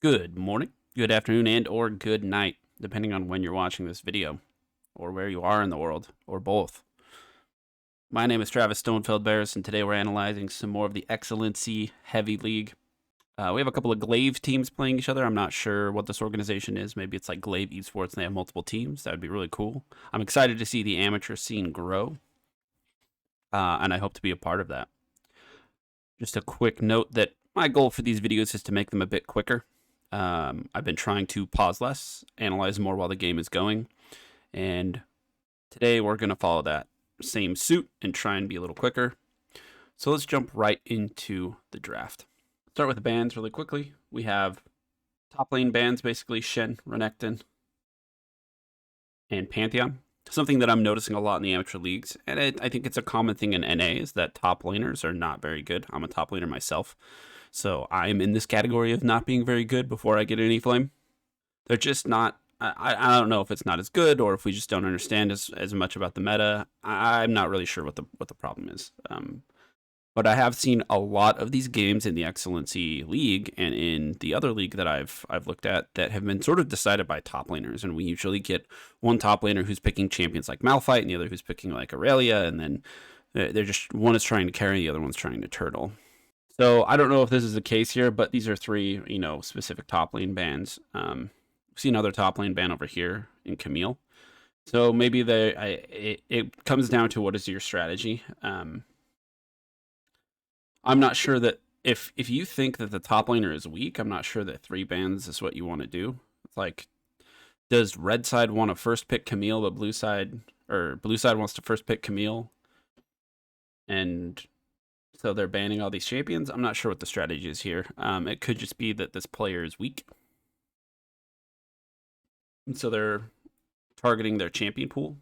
Good morning, good afternoon, and or good night, depending on when you're watching this video, or where you are in the world, or both. My name is Travis Stonefeld Bears, and today we're analyzing some more of the XLNC Heavy League. We have a couple of Glaive teams playing each other. I'm not sure what this organization is. Maybe it's like Glaive Esports and they have multiple teams. That would be really cool. I'm excited to see the amateur scene grow, and I hope to be a part of that. Just a quick note that my goal for these videos is to make them a bit quicker. I've been trying to pause less, analyze more while the game is going, and today we're going to follow that same suit and try and be a little quicker. So let's jump right into the draft. Start with the bans really quickly. We have top lane bans, basically Shen, Renekton, and Pantheon. Something that I'm noticing a lot in the amateur leagues, and I think it's a common thing in NA, is that top laners are not very good. I'm a top laner myself, so I'm in this category of not being very good before I get any flame. They're just not. I don't know if it's not as good or if we just don't understand as much about the meta. I'm not really sure what the problem is. But I have seen a lot of these games in the XLNC League and in the other league that I've looked at that have been sort of decided by top laners, and we usually get one top laner who's picking champions like Malphite and the other who's picking like Aurelia, and then they're just one is trying to carry, the other one's trying to turtle. So I don't know if this is the case here, but these are three specific top lane bans. We've seen another top lane ban over here in Camille. So maybe it comes down to what is your strategy. I'm not sure that if you think that the top laner is weak, I'm not sure that 3 bans is what you want to do. It's like, does red side want to first pick Camille, but blue side wants to first pick Camille, and so they're banning all these champions? I'm not sure what the strategy is here. It could just be that this player is weak, and so they're targeting their champion pool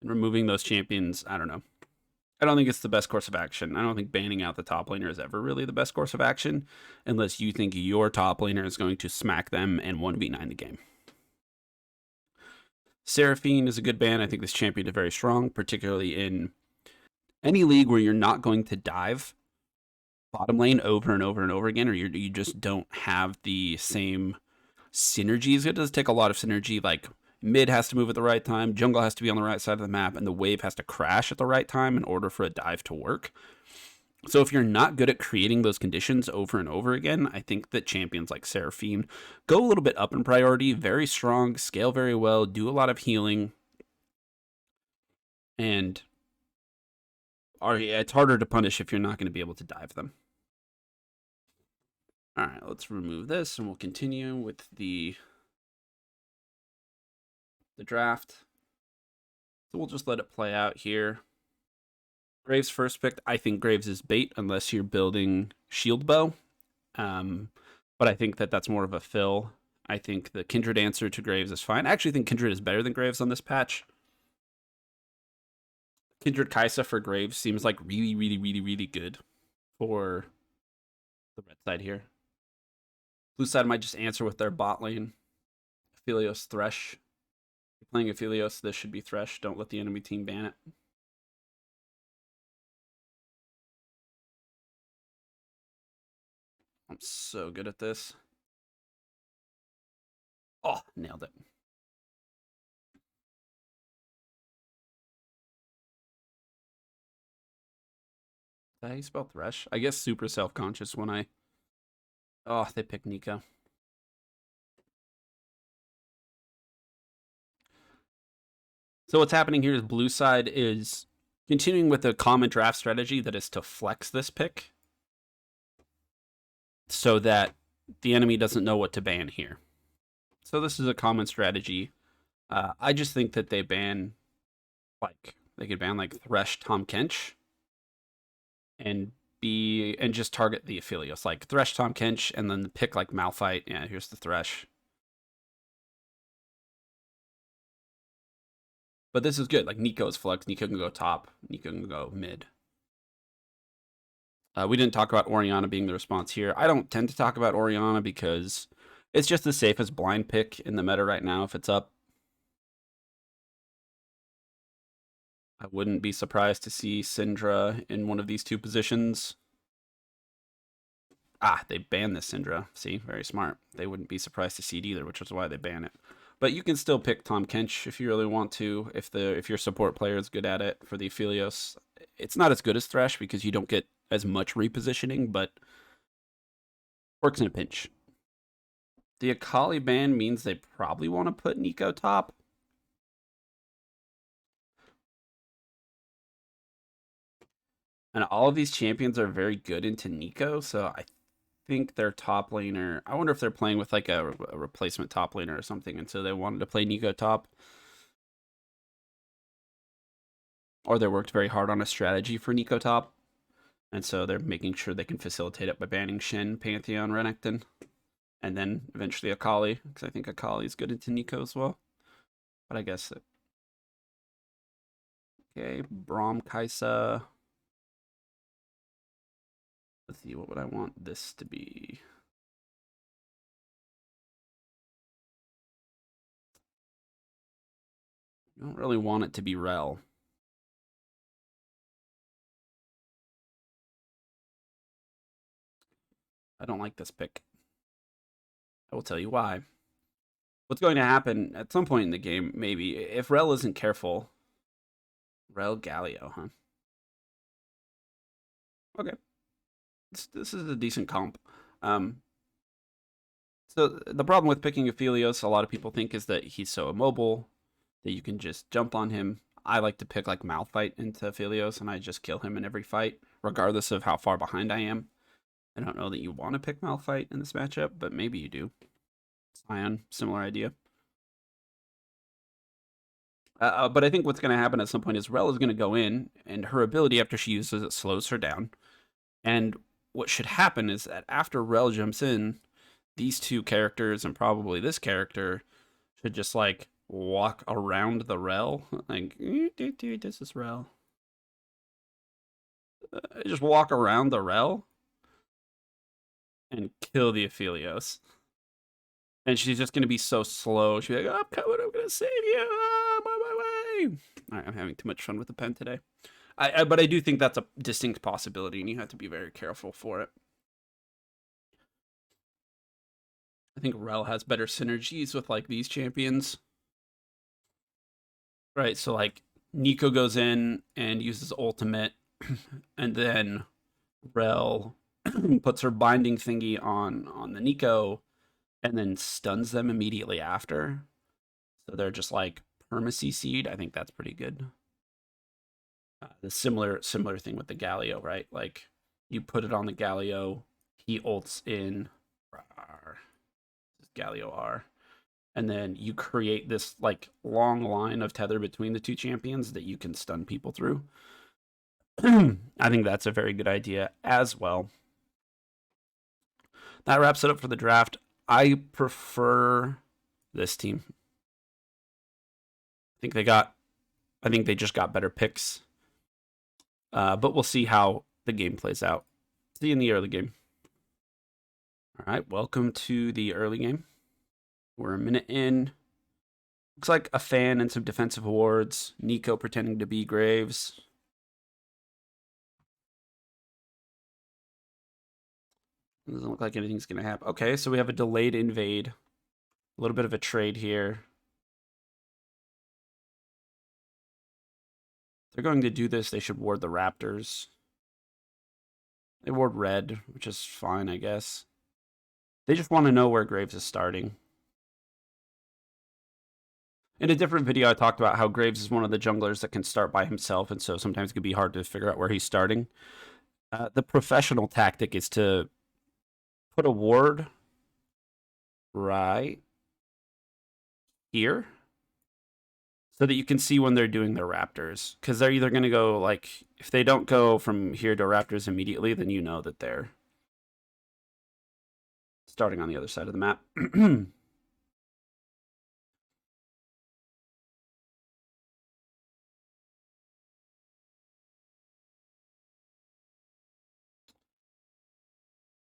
and removing those champions. I don't know. I don't think it's the best course of action. I don't think banning out the top laner is ever really the best course of action unless you think your top laner is going to smack them and 1v9 the game. Seraphine is a good ban. I think this champion is very strong, particularly in any league where you're not going to dive bottom lane over and over and over again, or you just don't have the same synergies. It does take a lot of synergy, like mid has to move at the right time, jungle has to be on the right side of the map, and the wave has to crash at the right time in order for a dive to work. So if you're not good at creating those conditions over and over again, I think that champions like Seraphine go a little bit up in priority, very strong, scale very well, do a lot of healing, and it's harder to punish if you're not going to be able to dive them. All right, let's remove this and we'll continue with the draft. So we'll just let it play out here. Graves first picked. I think Graves is bait unless you're building shield bow. But I think that that's more of a fill. I think the Kindred answer to Graves is fine. I actually think Kindred is better than Graves on this patch. Kindred Kaisa for Graves seems like really, really, really, really good for the red side here. Blue side might just answer with their bot lane. Aphelios Thresh. If you're playing Aphelios, this should be Thresh. Don't let the enemy team ban it. I'm so good at this. Oh, nailed it. Did I spell Thresh? I guess super self-conscious when I... Oh, they picked Nico. So what's happening here is blue side is continuing with a common draft strategy that is to flex this pick so that the enemy doesn't know what to ban here. So this is a common strategy. I just think that they ban, like, they could ban like Thresh Tahm Kench and just target the Aphelios, like Thresh Tahm Kench, and then pick like Malphite. Yeah, here's the Thresh. But this is good. Like, Nico's flex. Nico can go top. Nico can go mid. We didn't talk about Orianna being the response here. I don't tend to talk about Orianna because it's just the safest blind pick in the meta right now if it's up. I wouldn't be surprised to see Syndra in one of these two positions. Ah, they banned the Syndra. See, very smart. They wouldn't be surprised to see it either, which is why they ban it. But you can still pick Tom Kench if you really want to, if your support player is good at it for the Aphelios. It's not as good as Thresh because you don't get as much repositioning, but works in a pinch. The Akali ban means they probably want to put Nico top. And all of these champions are very good into Nico, so I think their top laner... I wonder if they're playing with like a replacement top laner or something, and so they wanted to play Nico top. Or they worked very hard on a strategy for Nico top, and so they're making sure they can facilitate it by banning Shen, Pantheon, Renekton, and then eventually Akali, because I think Akali is good into Nico as well. But I guess... Okay, Braum, Kaisa... Let's see, what would I want this to be? I don't really want it to be Rel. I don't like this pick. I will tell you why. What's going to happen at some point in the game, maybe, if Rel isn't careful. Rel Galio, huh? Okay. This is a decent comp. So the problem with picking Aphelios, a lot of people think, is that he's so immobile that you can just jump on him. I like to pick like Malphite into Aphelios, and I just kill him in every fight, regardless of how far behind I am. I don't know that you want to pick Malphite in this matchup, but maybe you do. Sion, similar idea. But I think what's going to happen at some point is Rel is going to go in, and her ability after she uses it slows her down. And what should happen is that after Rel jumps in, these two characters and probably this character should just like walk around the Rel. Like, this is Rel. Just walk around the Rel and kill the Aphelios. And she's just going to be so slow. She'll be like, I'm coming, I'm going to save you. I'm on my way. All right, I'm having too much fun with the pen today. But I do think that's a distinct possibility, and you have to be very careful for it. I think Rel has better synergies with like these champions. Right, so like Nico goes in and uses ultimate, and then Rel puts her binding thingy on the Nico, and then stuns them immediately after. So they're just like perma-CC'd. I think that's pretty good. The similar thing with the Galio, right? Like you put it on the Galio, he ults in Galio R, and then you create this like long line of tether between the two champions that you can stun people through. I think that's a very good idea as well. That wraps it up for the draft. I prefer this team. I think they just got better picks. But we'll see how the game plays out. See you in the early game. All right, welcome to the early game. We're a minute in. Looks like a fan and some defensive wards. Nico pretending to be Graves. Doesn't look like anything's going to happen. Okay, so we have a delayed invade. A little bit of a trade here. If they're going to do this, they should ward the Raptors. They ward red, which is fine, I guess. They just want to know where Graves is starting. In a different video, I talked about how Graves is one of the junglers that can start by himself, and so sometimes it can be hard to figure out where he's starting. The professional tactic is to put a ward right here so that you can see when they're doing their Raptors. Because they're either going to go, like, if they don't go from here to Raptors immediately, then you know that they're starting on the other side of the map.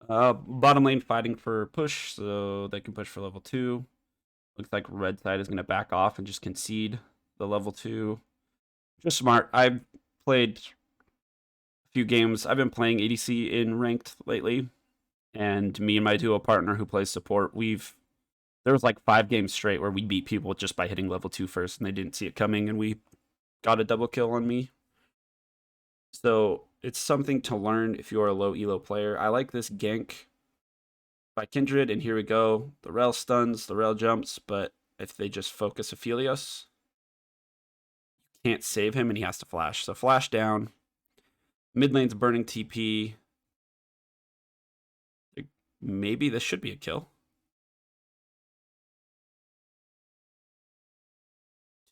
Bottom lane fighting for push, so they can push for level 2. Looks like red side is going to back off and just concede the level 2. Just smart. I've played a few games. I've been playing ADC in ranked lately, And me and my duo partner who plays support, there was like 5 games straight where we beat people just by hitting level 2 first, and they didn't see it coming, and we got a double kill on me. So it's something to learn if you're a low elo player. I like this gank by Kindred, and here we go. The rel stuns, the rel jumps, but if they just focus Aphelios, you can't save him, and he has to flash. So flash down. Mid lane's burning TP. Maybe this should be a kill.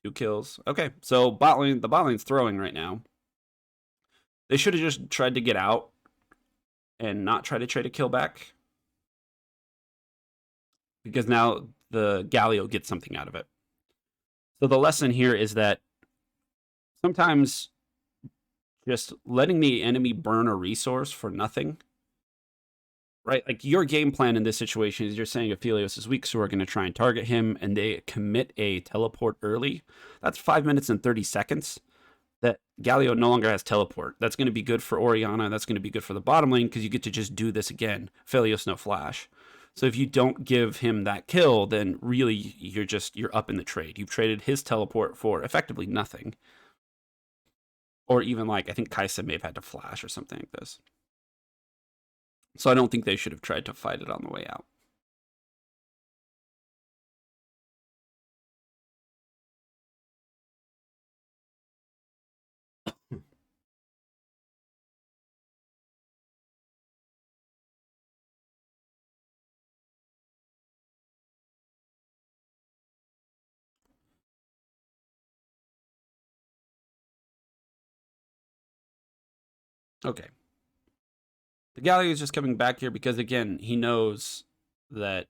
2 kills. Okay, so the bot lane's throwing right now. They should have just tried to get out and not try to trade a kill back, because now the Galio gets something out of it. So the lesson here is that sometimes just letting the enemy burn a resource for nothing, right? Like your game plan in this situation is you're saying Aphelios is weak, so we're going to try and target him, and they commit a teleport early. That's 5 minutes and 30 seconds that Galio no longer has teleport. That's going to be good for Orianna. That's going to be good for the bottom lane because you get to just do this again. Aphelios no flash. So if you don't give him that kill, then really you're up in the trade. You've traded his teleport for effectively nothing. Or even like, I think Kai'Sa may have had to flash or something like this. So I don't think they should have tried to fight it on the way out. Okay. The Galio is just coming back here because, again, he knows that...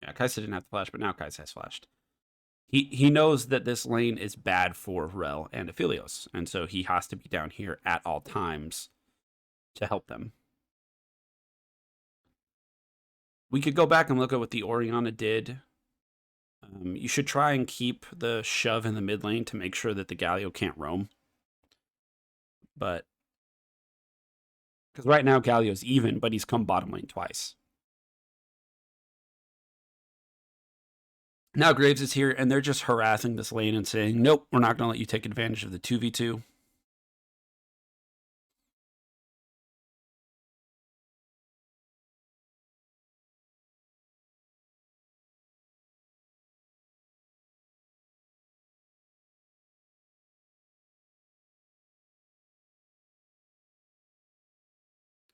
Yeah, Kai'Sa didn't have to flash, but now Kai'Sa has flashed. He knows that this lane is bad for Rel and Aphelios, and so he has to be down here at all times to help them. We could go back and look at what the Orianna did. You should try and keep the shove in the mid lane to make sure that the Galio can't roam. But because right now Galio's even, but he's come bottom lane twice. Now Graves is here, and they're just harassing this lane and saying, nope, we're not going to let you take advantage of the 2v2.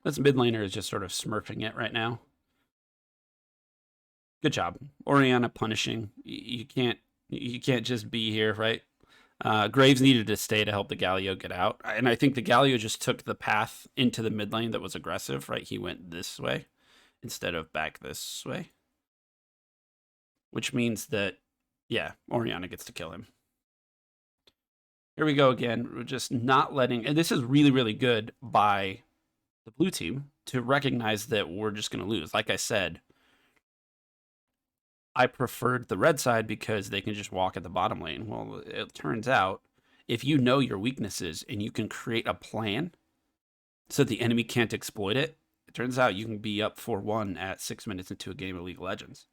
This mid laner is just sort of smurfing it right now. Good job. Orianna punishing. You can't just be here, right? Graves needed to stay to help the Galio get out. And I think the Galio just took the path into the mid lane that was aggressive, right? He went this way instead of back this way. Which means that, yeah, Orianna gets to kill him. Here we go again. We're just not letting... And this is really, really good by the blue team to recognize that we're just going to lose. Like I said, I preferred the red side because they can just walk at the bottom lane. Well, it turns out if you know your weaknesses and you can create a plan so the enemy can't exploit it, it turns out you can be up 4-1 at 6 minutes into a game of League of Legends.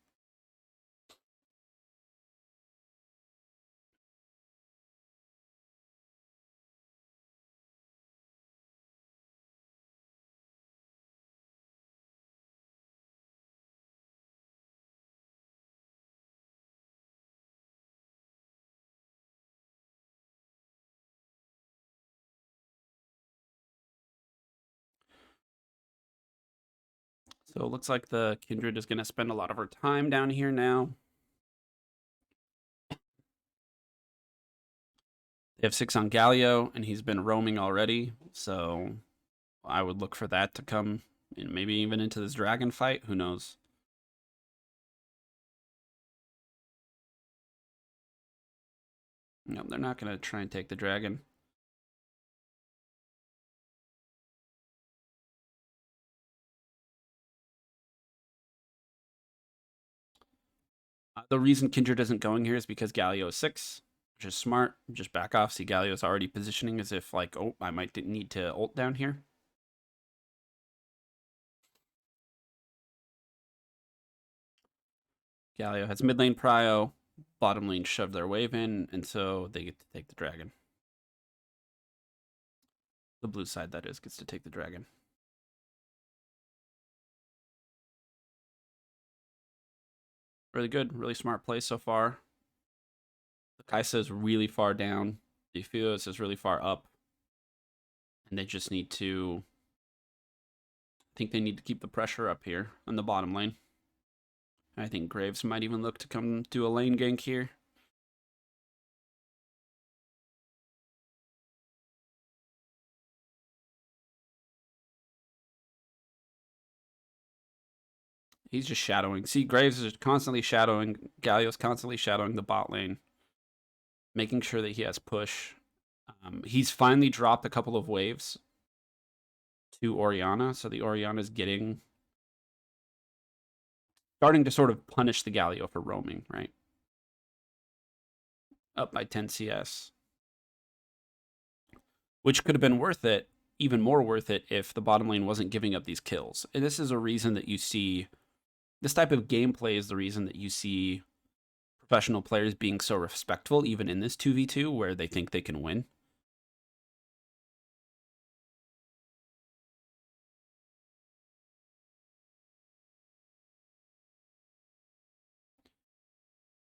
So it looks like the Kindred is going to spend a lot of her time down here now. They have 6 on Galio, and he's been roaming already, so I would look for that to come, and maybe even into this dragon fight. Who knows? No, they're not going to try and take the dragon. The reason Kindred isn't going here is because Galio is 6, which is smart. Just back off. See, Galio's already positioning as if, like, oh, I might need to ult down here. Galio has mid lane prio, bottom lane shove their wave in, and so they get to take the dragon. The blue side, that is, gets to take the dragon. Really good, really smart play so far. The Kaisa is really far down. The Helios is really far up. And they just need to... I think they need to keep the pressure up here on the bottom lane. I think Graves might even look to come do a lane gank here. He's just shadowing. See, Graves is constantly shadowing. Galio's constantly shadowing the bot lane, making sure that he has push. He's finally dropped a couple of waves to Orianna, so the Orianna's starting to sort of punish the Galio for roaming, right? Up by 10 CS. Which could have been worth it, even more worth it, if the bottom lane wasn't giving up these kills. And this is a reason that you see... This type of gameplay is the reason that you see professional players being so respectful, even in this 2v2, where they think they can win.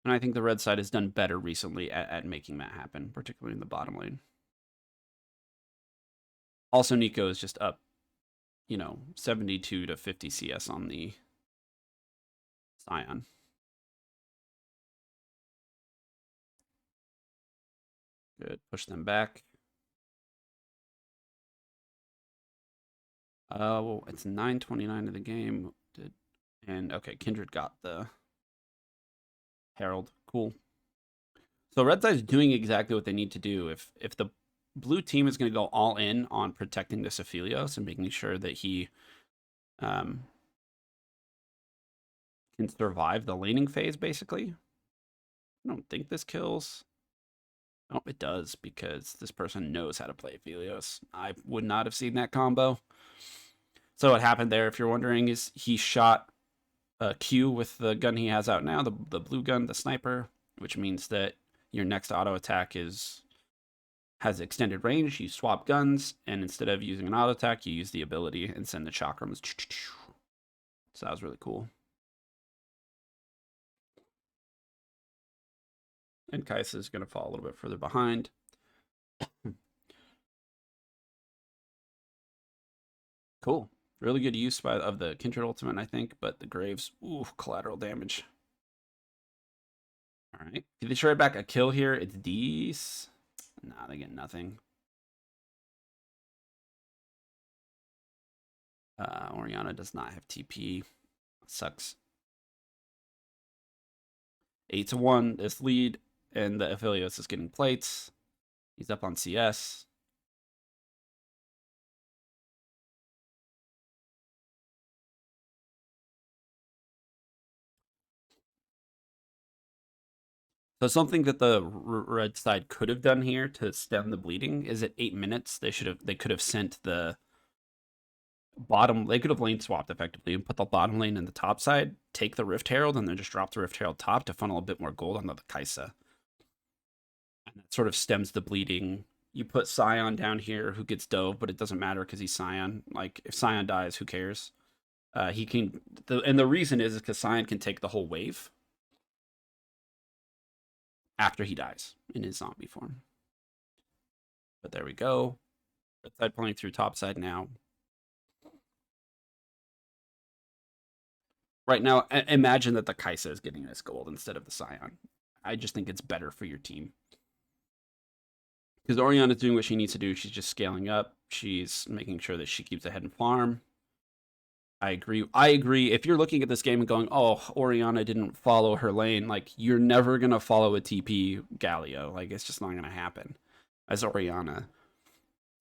And I think the red side has done better recently at making that happen, particularly in the bottom lane. Also, Nico is just up, 72 to 50 CS on the Scion. Good. Push them back. Well, it's 9:29 of the game. And okay, Kindred got the Herald. Cool. So red side's doing exactly what they need to do. If the blue team is going to go all in on protecting this Aphelios and making sure that he can survive the laning phase, basically. I don't think this kills. Oh, it does, because this person knows how to play Aphelios. I would not have seen that combo. So what happened there, if you're wondering, is he shot Q with the gun he has out now, the blue gun, the sniper, which means that your next auto attack has extended range. You swap guns, and instead of using an auto attack, you use the ability and send the chakrams. So that was really cool. And Kaisa is going to fall a little bit further behind. Cool. Really good use of the Kindred ultimate, I think, but the Graves, ooh, collateral damage. All right. Did they trade back a kill here? It's D's. Nah, they get nothing. Orianna does not have TP. Sucks. 8-1, this lead, and the Aphelios is getting plates. He's up on CS. So something that the red side could have done here to stem the bleeding is at 8 minutes they could have sent the bottom. They could have lane swapped effectively and put the bottom lane in the top side, take the Rift Herald, and then just drop the Rift Herald top to funnel a bit more gold onto the Kaisa. And that sort of stems the bleeding. You put Scion down here, who gets dove, but it doesn't matter because he's Scion. Like, if Scion dies, who cares? He can, and the reason is because Scion can take the whole wave after he dies in his zombie form. But there we go. Red side pulling through top side now. Right now, imagine that the Kaisa is getting this gold instead of the Scion. I just think it's better for your team. Because Orianna is doing what she needs to do. She's just scaling up. She's making sure that she keeps ahead in farm. I agree. If you're looking at this game and going, oh, Orianna didn't follow her lane, like, you're never going to follow a TP Galio. Like, it's just not going to happen as Orianna.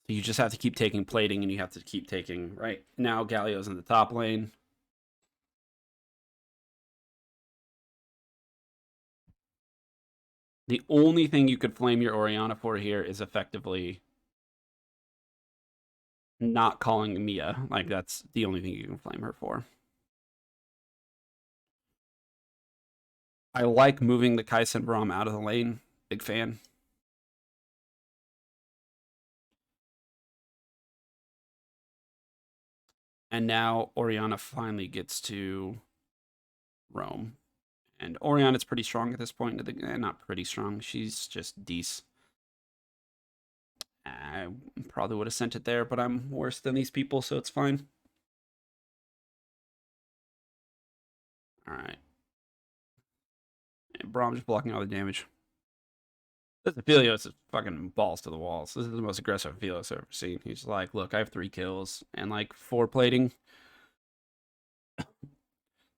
So you just have to keep taking plating, and you have to keep taking, right now, Galio's in the top lane. The only thing you could flame your Orianna for here is effectively not calling Mia. Like, that's the only thing you can flame her for. I like moving the Kaisen Braum out of the lane. Big fan. And now Orianna finally gets to roam. And Orianna's pretty strong at this point. Not pretty strong. She's just decent. I probably would have sent it there, but I'm worse than these people, so it's fine. All right. And Braum just blocking all the damage. This Aphelios is fucking balls to the walls. This is the most aggressive Aphelios I've ever seen. He's like, look, I have 3 kills and like 4 plating.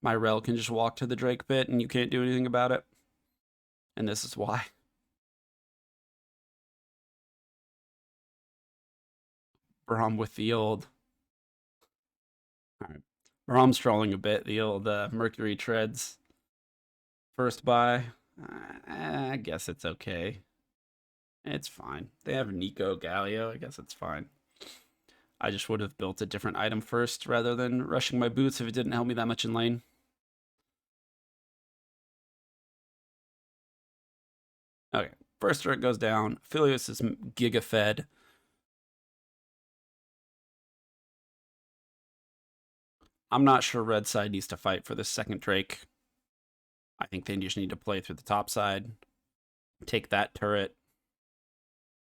My Rel can just walk to the Drake pit and you can't do anything about it. And this is why. Braum with the old... Alright. Braum's trolling a bit. The old Mercury treads. First buy. I guess it's okay. It's fine. They have Nico Galio. I guess it's fine. I just would have built a different item first rather than rushing my boots if it didn't help me that much in lane. Okay, first turret goes down. Aphelios is giga fed. I'm not sure red side needs to fight for this second Drake. I think they just need to play through the top side. Take that turret.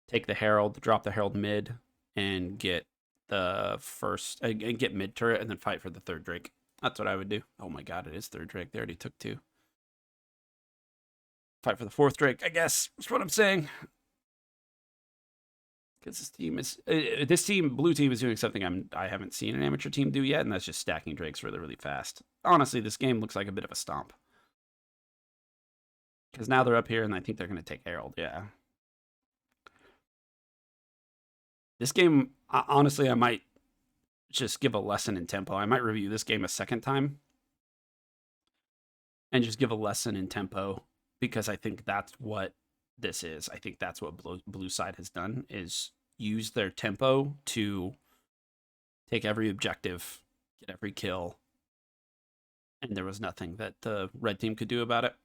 Take the Herald, drop the Herald mid, and get the first, get mid turret, and then fight for the third Drake. That's what I would do. Oh my god, it is third Drake. They already took 2. Fight for the fourth Drake, I guess. That's what I'm saying. Because this team, blue team, is doing something I haven't seen an amateur team do yet, and that's just stacking Drakes really, really fast. Honestly, this game looks like a bit of a stomp. Because now they're up here, and I think they're going to take Herald, yeah. This game, honestly, I might just give a lesson in tempo. I might review this game a second time and just give a lesson in tempo, because I think that's what this is. I think that's what blue side has done, is use their tempo to take every objective, get every kill, and there was nothing that the red team could do about it.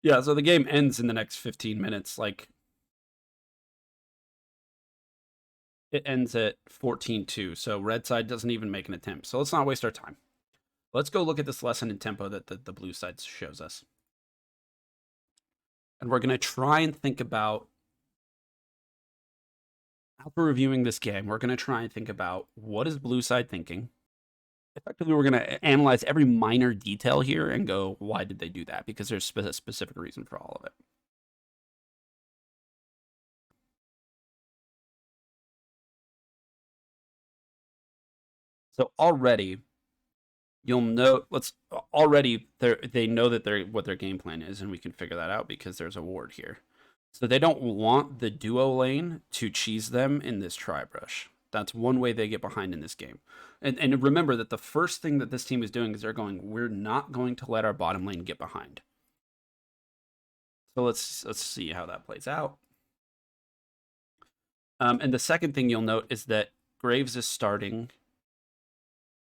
Yeah, so the game ends in the next 15 minutes. Like, it ends at 14-2, so red side doesn't even make an attempt. So let's not waste our time. Let's go look at this lesson in tempo that the blue side shows us. And we're going to try and think about, after reviewing this game, we're going to try and think about what is blue side thinking. Effectively, we're going to analyze every minor detail here and go, why did they do that? Because there's a specific reason for all of it. So already, you'll know. They know that what their game plan is, and we can figure that out because there's a ward here. So they don't want the duo lane to cheese them in this tri-brush. That's one way they get behind in this game. And remember that the first thing that this team is doing is they're going, we're not going to let our bottom lane get behind. So let's see how that plays out. And the second thing you'll note is that Graves is starting.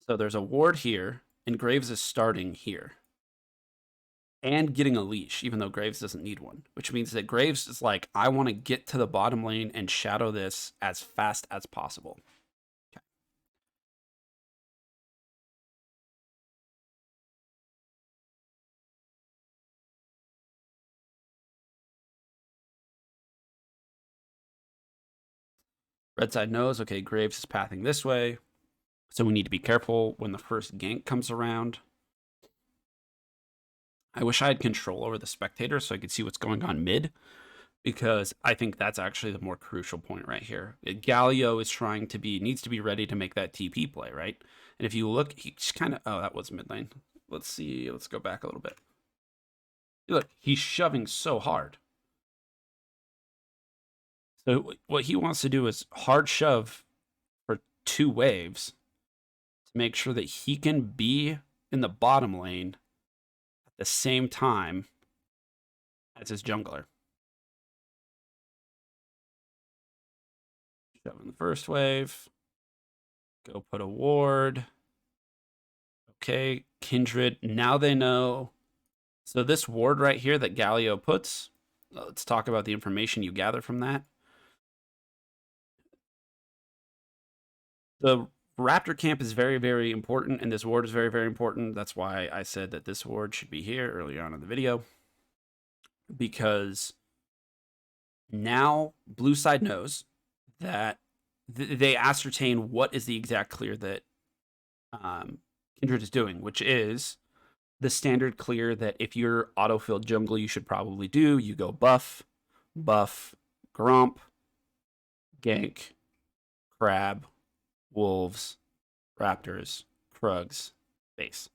So there's a ward here, and Graves is starting here. And getting a leash, even though Graves doesn't need one. Which means that Graves is like, I want to get to the bottom lane and shadow this as fast as possible. Okay. Red side knows, okay, Graves is pathing this way. So we need to be careful when the first gank comes around. I wish I had control over the spectator so I could see what's going on mid, because I think that's actually the more crucial point right here. Galio is needs to be ready to make that TP play, right? And if you look, he's kind of, oh, that was mid lane. Let's see, let's go back a little bit. Look, he's shoving so hard. So what he wants to do is hard shove for 2 waves to make sure that he can be in the bottom lane at the same time as his jungler. Shove in the first wave. Go put a ward. Okay, Kindred. Now they know. So this ward right here that Galio puts, let's talk about the information you gather from that. The Raptor camp is very, very important, and this ward is very, very important. That's why I said that this ward should be here earlier on in the video. Because now blue side knows that they ascertain what is the exact clear that Kindred is doing, which is the standard clear that if you're autofilled jungle, you should probably do. You go buff, gromp, gank, crab, wolves, raptors, krugs, base.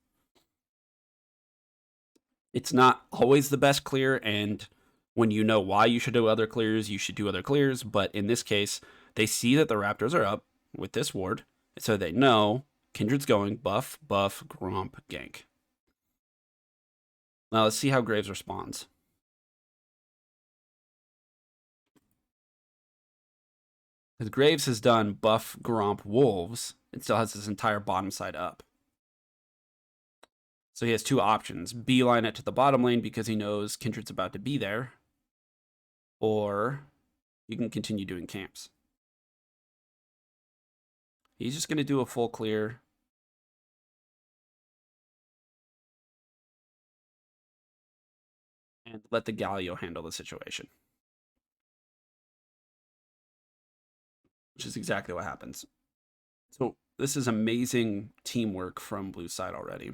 It's not always the best clear, and when you know why you should do other clears, you should do other clears. But in this case, they see that the raptors are up with this ward, so they know Kindred's going buff, gromp, gank. Now let's see how Graves responds. Because Graves has done buff, gromp, wolves, and still has his entire bottom side up. So he has 2 options. Beeline it to the bottom lane because he knows Kindred's about to be there. Or you can continue doing camps. He's just going to do a full clear. And let the Galio handle the situation. Which is exactly what happens. So this is amazing teamwork from blue side already.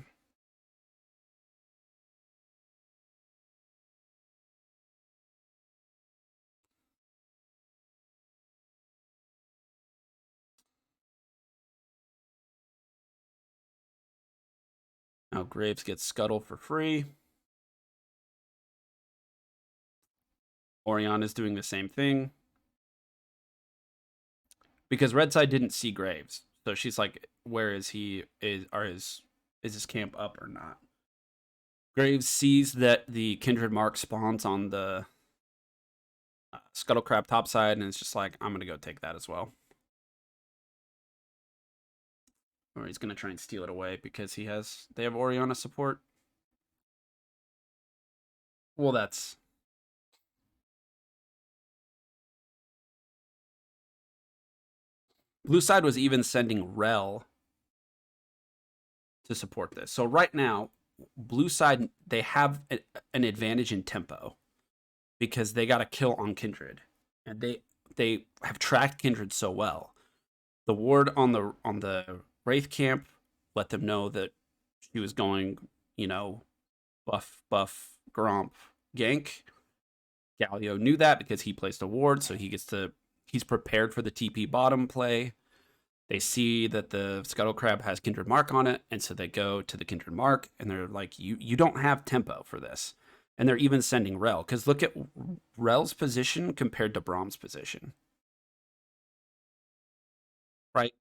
Now Graves gets Scuttle for free. Oriana's doing the same thing. Because red side didn't see Graves. So she's like, where is he? Is his camp up or not? Graves sees that the Kindred mark spawns on the Scuttle Crab top side, and it's just like, I'm going to go take that as well. Or he's going to try and steal it away because they have Oriana support. Well, that's... Blue side was even sending Rel to support this. So right now, blue side, they have an advantage in tempo because they got a kill on Kindred. And they have tracked Kindred so well. The ward on the Wraith camp let them know that she was going, buff, gromp, gank. Galio knew that because he placed a ward, so he's prepared for the TP bottom play. They see that the Scuttle Crab has Kindred Mark on it, and so they go to the Kindred Mark, and they're like, you don't have tempo for this. And they're even sending Rel, because look at Rel's position compared to Brahm's position. Right?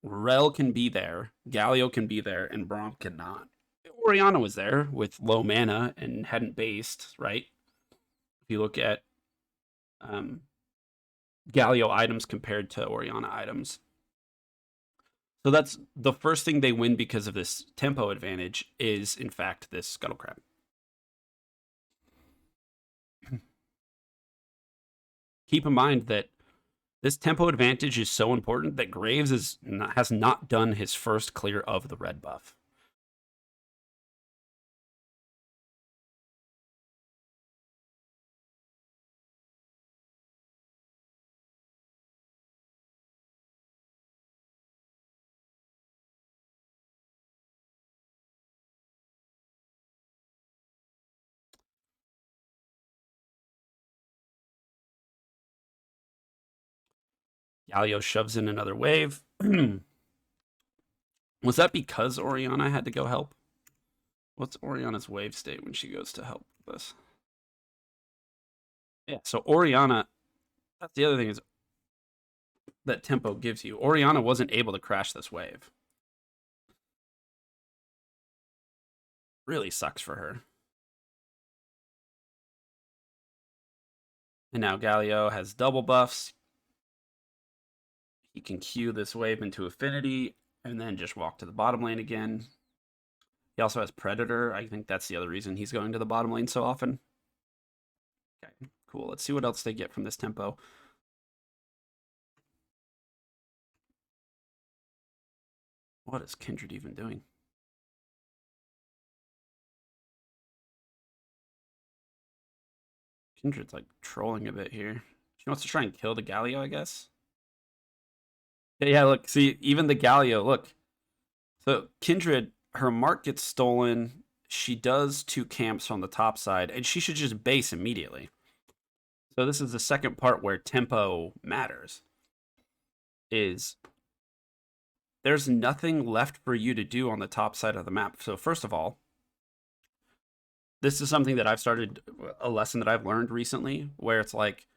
Rel can be there, Galio can be there, and Braum cannot. Oriana was there with low mana and hadn't based, right? If you look at Galio items compared to Oriana items. So that's the first thing they win because of this tempo advantage is, in fact, this Scuttle Crab. Keep in mind that this tempo advantage is so important that Graves has not done his first clear of the red buff. Galio shoves in another wave. Was that because Oriana had to go help? What's Oriana's wave state when she goes to help with this? Yeah, so Oriana, That's the other thing is that tempo gives you. Orianna wasn't able to crash this wave. Really sucks for her. And now Galio has double buffs. He can Q this wave into Affinity and then just walk to the bottom lane again. He also has Predator. I think that's the other reason he's going to the bottom lane so often. Okay, cool. Let's see what else they get from this tempo. What is Kindred even doing? Kindred's like trolling a bit here. She wants to try and kill the Galio, I guess. Yeah, look, see, even the Galio, look. So Kindred, her mark gets stolen. She does 2 camps on the top side, and she should just base immediately. So this is the second part where tempo matters. Is there's nothing left for you to do on the top side of the map. So first of all, this is something that I've started, a lesson that I've learned recently, where it's like,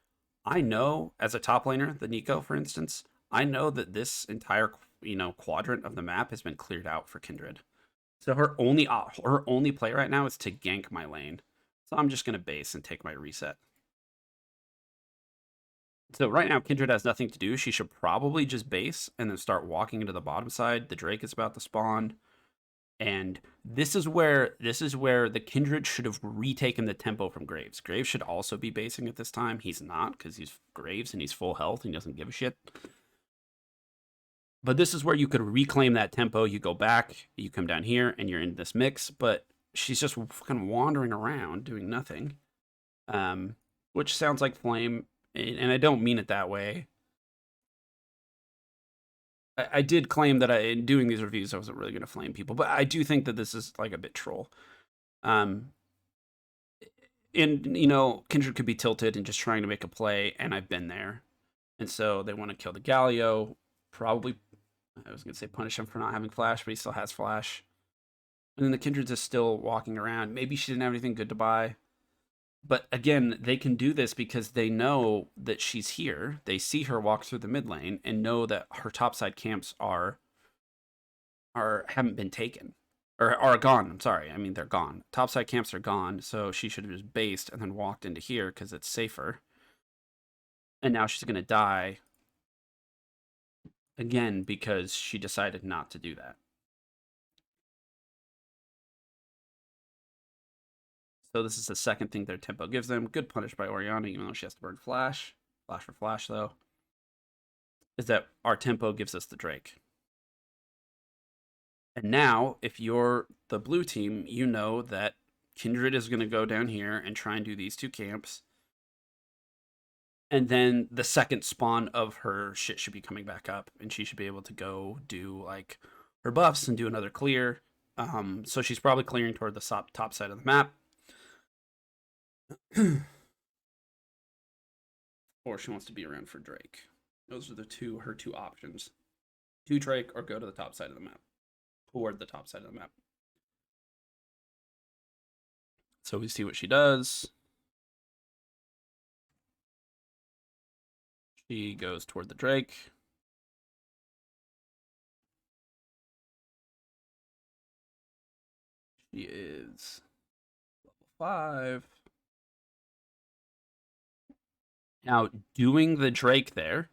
I know as a top laner, the Nico, for instance, I know that this entire, quadrant of the map has been cleared out for Kindred. So her only play right now is to gank my lane. So I'm just going to base and take my reset. So right now, Kindred has nothing to do. She should probably just base and then start walking into the bottom side. The Drake is about to spawn. And this is where the Kindred should have retaken the tempo from Graves. Graves should also be basing at this time. He's not, because he's Graves and he's full health and he doesn't give a shit. But this is where you could reclaim that tempo. You go back, you come down here, and you're in this mix. But she's just kind of wandering around doing nothing, which sounds like Flame. And I don't mean it that way. I did claim that in doing these reviews, I wasn't really going to flame people, but I do think that this is like a bit troll. And, Kindred could be tilted and just trying to make a play, and I've been there. And so they want to kill the Galio, probably, I was going to say punish him for not having flash, but he still has flash. And then the Kindred's is still walking around. Maybe she didn't have anything good to buy. But again, they can do this because they know that she's here. They see her walk through the mid lane and know that her topside camps haven't been taken. Or are gone. I'm sorry. I mean, they're gone. Topside camps are gone, so she should have just based and then walked into here because it's safer. And now she's going to die again because she decided not to do that. So this is the second thing their tempo gives them. Good punish by Orianna, even though she has to burn flash. Flash for flash, though. Is that our tempo gives us the Drake. And now, if you're the blue team, you know that Kindred is going to go down here and try and do these 2 camps. And then the second spawn of her shit should be coming back up. And she should be able to go do, like, her buffs and do another clear. So she's probably clearing toward the top side of the map. Or she wants to be around for Drake. Those are her 2 options. Do Drake or go to the top side of the map. Toward the top side of the map. So we see what she does. She goes toward the Drake. She is level 5. Now, doing the Drake there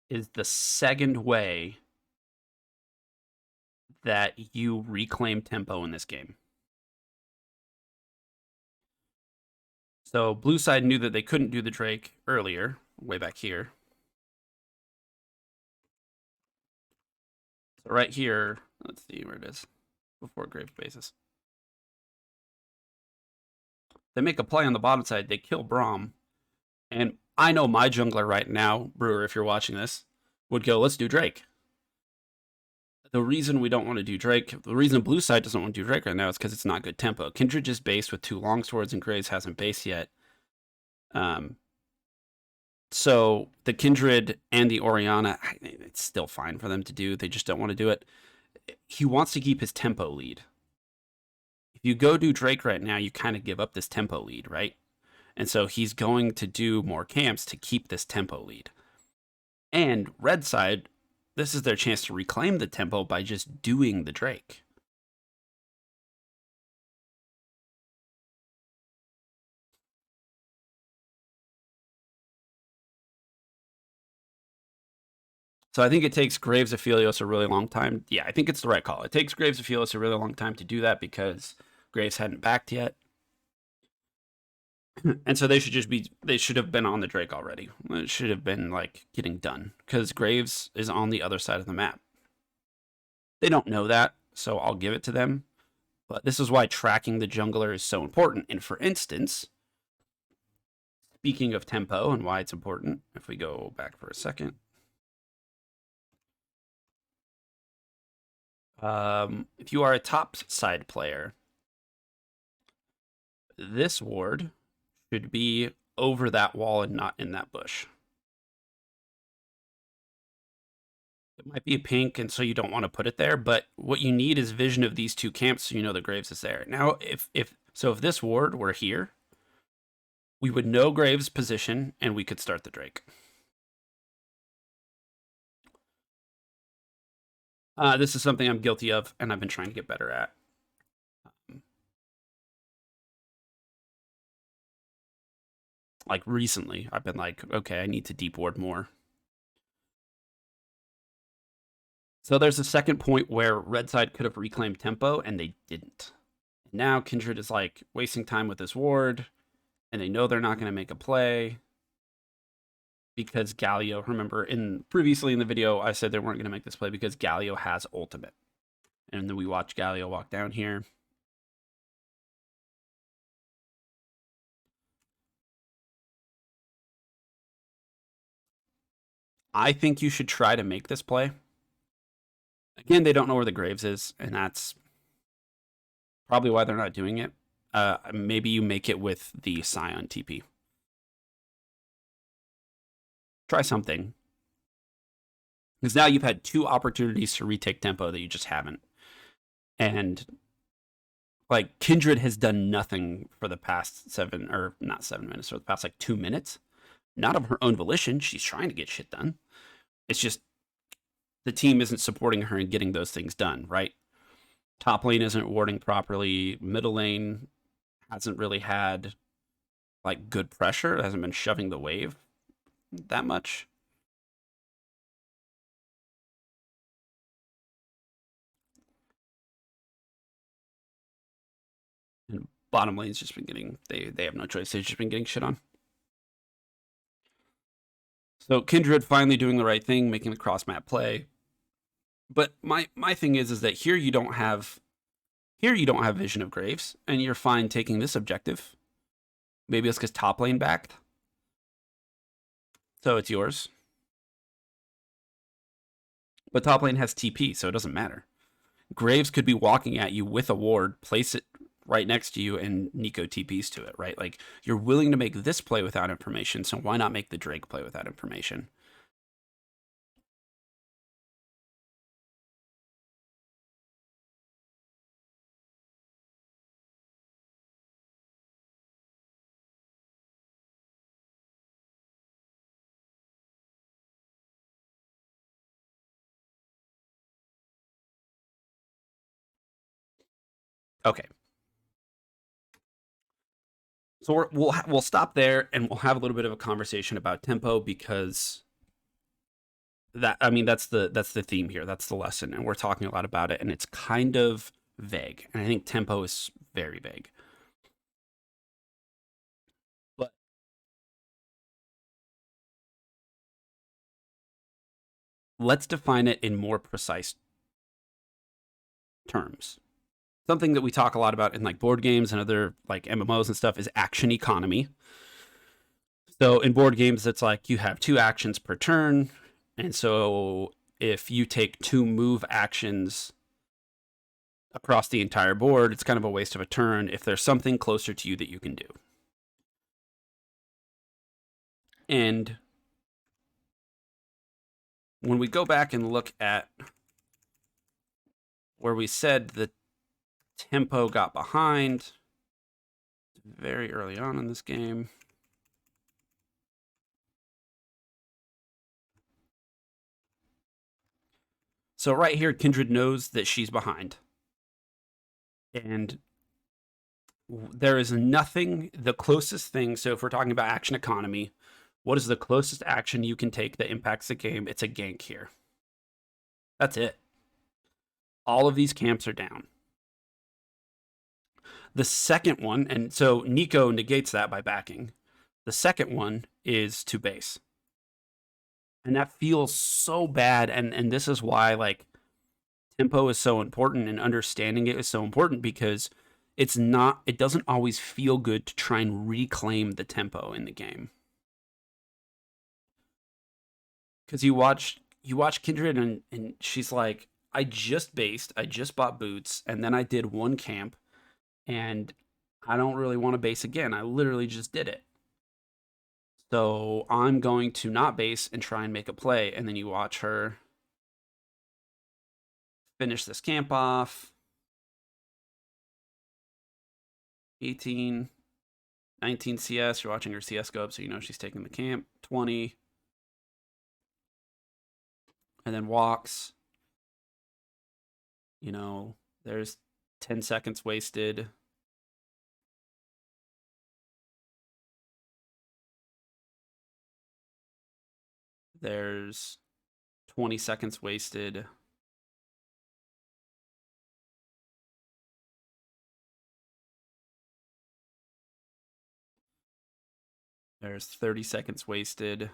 is the second way that you reclaim tempo in this game. So blue side knew that they couldn't do the Drake earlier, way back here. So right here, let's see where it is, before Grave bases. They make a play on the bottom side, they kill Braum. And I know my jungler right now, Brewer, if you're watching this, would go, let's do Drake. The reason we don't want to do Drake, the reason blue side doesn't want to do Drake right now is because it's not good tempo. Kindred just based with 2 longswords and Graves hasn't based yet. So the Kindred and the Orianna, it's still fine for them to do. They just don't want to do it. He wants to keep his tempo lead. If you go do Drake right now, you kind of give up this tempo lead, right? And so he's going to do more camps to keep this tempo lead. And red side, this is their chance to reclaim the tempo by just doing the Drake. So I think it takes Graves Aphelios a really long time. Yeah, I think it's the right call. It takes Graves Aphelios a really long time to do that because Graves hadn't backed yet. And so they should have been on the Drake already. It should have been like getting done because Graves is on the other side of the map. They don't know that, so I'll give it to them. But this is why tracking the jungler is so important. And for instance, speaking of tempo and why it's important, if we go back for a second. If you are a top side player, this ward should be over that wall and not in that bush. It might be pink, and so you don't want to put it there, but what you need is vision of these two camps so you know the Graves is there. Now, if this ward were here, we would know Graves' position, and we could start the Drake. This is something I'm guilty of, and I've been trying to get better at. Like recently, I've been like, okay, I need to deep ward more. So there's a second point where red side could have reclaimed tempo, and they didn't. Now Kindred is like wasting time with this ward, and they know they're not going to make a play because Galio, remember, previously in the video, I said they weren't going to make this play because Galio has ultimate. And then we watch Galio walk down here. I think you should try to make this play. Again, they don't know where the Graves is, and that's probably why they're not doing it. Maybe you make it with the Scion TP. Try something. Because now you've had 2 opportunities to retake tempo that you just haven't. And like Kindred has done nothing for the past 7 or not 7 minutes, for the past like 2 minutes. Not of her own volition. She's trying to get shit done. It's just the team isn't supporting her in getting those things done, right? Top lane isn't warding properly. Middle lane hasn't really had like good pressure. It hasn't been shoving the wave that much. And bottom lane's just been getting, they have no choice. They've just been getting shit on. So Kindred finally doing the right thing, making the cross map play. But my thing is that here you don't have vision of Graves, and you're fine taking this objective. Maybe it's because top lane backed. So it's yours. But top lane has TP, so it doesn't matter. Graves could be walking at you with a ward, place it right next to you, and Nico TPs to it, right? Like, you're willing to make this play without information, so why not make the Drake play without information? Okay. So we'll stop there, and we'll have a little bit of a conversation about tempo, because that's the theme here. That's the lesson, and we're talking a lot about it, and it's kind of vague. And I think tempo is very vague. But let's define it in more precise terms. Something that we talk a lot about in like board games and other like MMOs and stuff is action economy. So in board games, it's like you have 2 actions per turn. And so if you take 2 move actions across the entire board, it's kind of a waste of a turn if there's something closer to you that you can do. And when we go back and look at where we said the tempo got behind very early on in this game, So right here, Kindred knows that she's behind. And there is nothing, the closest thing, so if we're talking about action economy, what is the closest action you can take that impacts the game? It's a gank here. That's it. All of these camps are down. The second one, and so Nico negates that by backing. The second one is to base. And that feels so bad, and this is why, like, tempo is so important and understanding it is so important, because it doesn't always feel good to try and reclaim the tempo in the game. Because you watch Kindred and she's like, I just based, I just bought boots, and then I did one camp, and I don't really want to base again. I literally just did it. So I'm going to not base and try and make a play. And then you watch her finish this camp off. 18, 19 CS. You're watching her CS go up, so you know she's taking the camp. 20. And then walks. You know, there's 10 seconds wasted. There's 20 seconds wasted. There's 30 seconds wasted.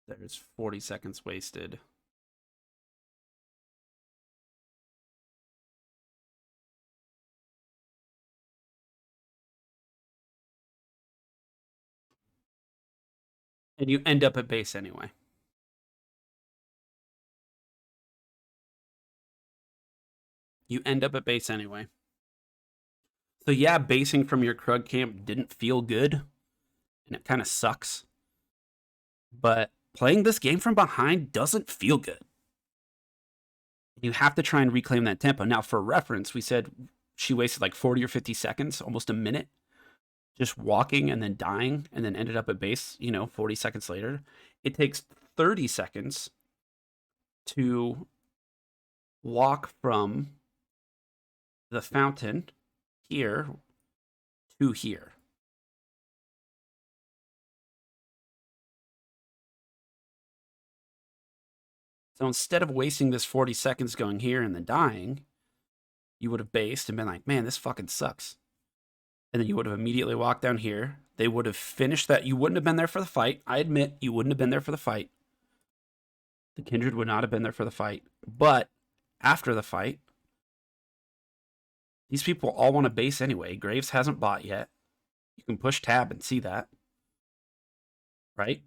There's 40 seconds wasted. And you end up at base anyway. You end up at base anyway. So yeah, basing from your Krug camp didn't feel good, and it kind of sucks. But playing this game from behind doesn't feel good. You have to try and reclaim that tempo. Now, for reference, we said she wasted like 40 or 50 seconds, almost a minute, just walking and then dying, and then ended up at base, 40 seconds later. It takes 30 seconds to walk from the fountain here to here. So instead of wasting this 40 seconds going here and then dying, you would have based and been like, man, this fucking sucks. And then you would have immediately walked down here. They would have finished that. You wouldn't have been there for the fight. I admit you wouldn't have been there for the fight. The Kindred would not have been there for the fight. But after the fight, these people all want to base anyway. Graves hasn't bought yet. You can push tab and see that. Right?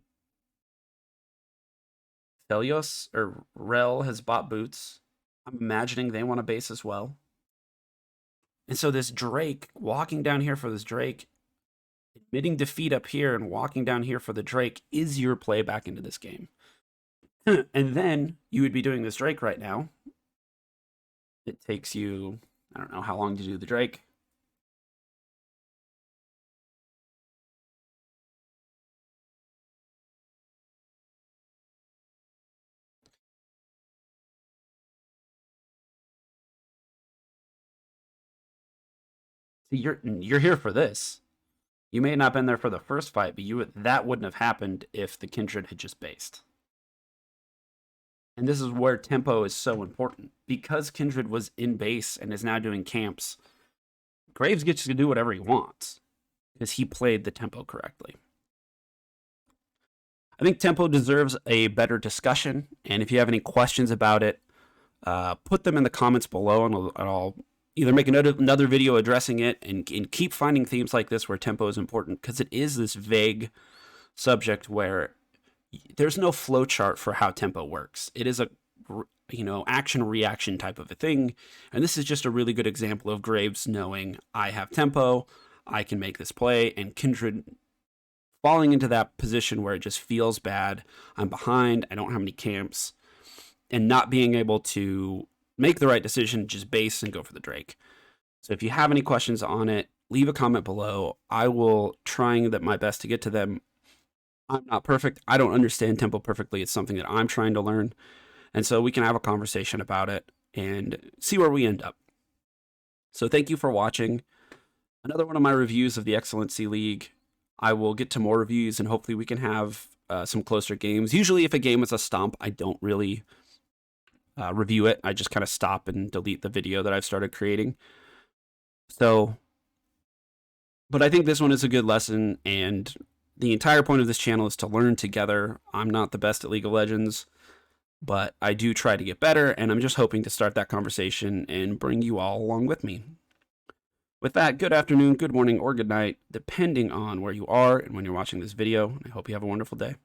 Felios or Rel has bought boots. I'm imagining they want to base as well. And so this Drake, walking down here for this Drake, admitting defeat up here and walking down here for the Drake is your play back into this game. And then you would be doing this Drake right now. It takes you, I don't know how long to do the Drake. See, you're here for this. You may not have been there for the first fight, but that wouldn't have happened if the Kindred had just based. And this is where tempo is so important. Because Kindred was in base and is now doing camps, Graves gets to do whatever he wants because he played the tempo correctly. I think tempo deserves a better discussion, and if you have any questions about it, put them in the comments below, and I'll either make another video addressing it and keep finding themes like this where tempo is important, because it is this vague subject where there's no flow chart for how tempo works. It is a action reaction type of a thing, and this is just a really good example of Graves knowing I have tempo, I can make this play, and Kindred falling into that position where it just feels bad. I'm behind, I don't have any camps, and not being able to make the right decision, just base and go for the Drake. So if you have any questions on it, leave a comment below. I will trying my best to get to them. I'm not perfect. I don't understand tempo perfectly. It's something that I'm trying to learn. And so we can have a conversation about it and see where we end up. So thank you for watching. Another one of my reviews of the XLNC League. I will get to more reviews and hopefully we can have some closer games. Usually if a game is a stomp, I don't really review it. I just kind of stop and delete the video that I've started creating. So, but I think this one is a good lesson, and the entire point of this channel is to learn together. I'm not the best at League of Legends, but I do try to get better, and I'm just hoping to start that conversation and bring you all along with me. With that, good afternoon, good morning, or good night, depending on where you are and when you're watching this video. I hope you have a wonderful day.